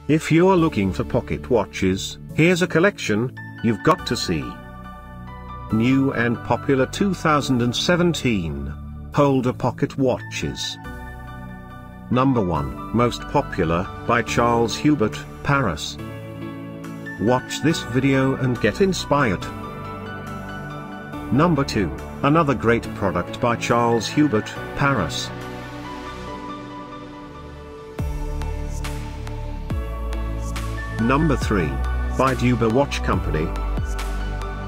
If you're looking for pocket watches, here's a collection you've got to see. New and popular 2017 Holder Pocket Watches. Number 1, Most Popular, by Charles-Hubert, Paris. Watch this video and get inspired. Number 2, another great product by Charles-Hubert, Paris. Number 3, by Dueber Watch Company.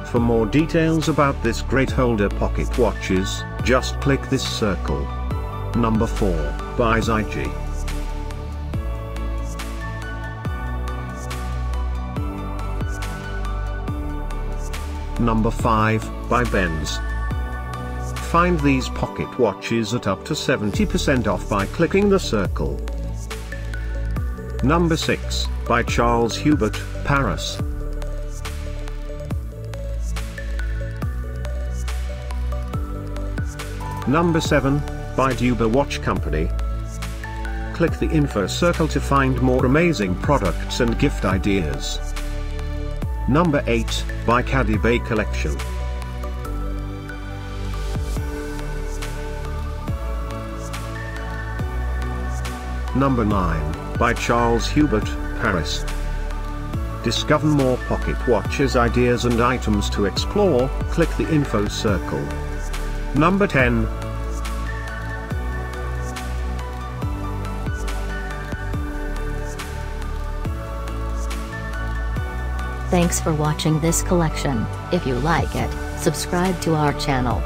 For more details about this great holder pocket watches, just click this circle. Number 4, by Zijae. Number 5, by Benz. Find these pocket watches at up to 70% off by clicking the circle. Number 6, by Charles-Hubert, Paris. Number 7, by Dueber Watch Company. Click the info circle to find more amazing products and gift ideas. Number 8, by Zijae Collection. Number 9, by Charles-Hubert, Paris. Discover more pocket watches ideas and items to explore, click the info circle. Number 10. Thanks for watching this collection. If you like it, subscribe to our channel.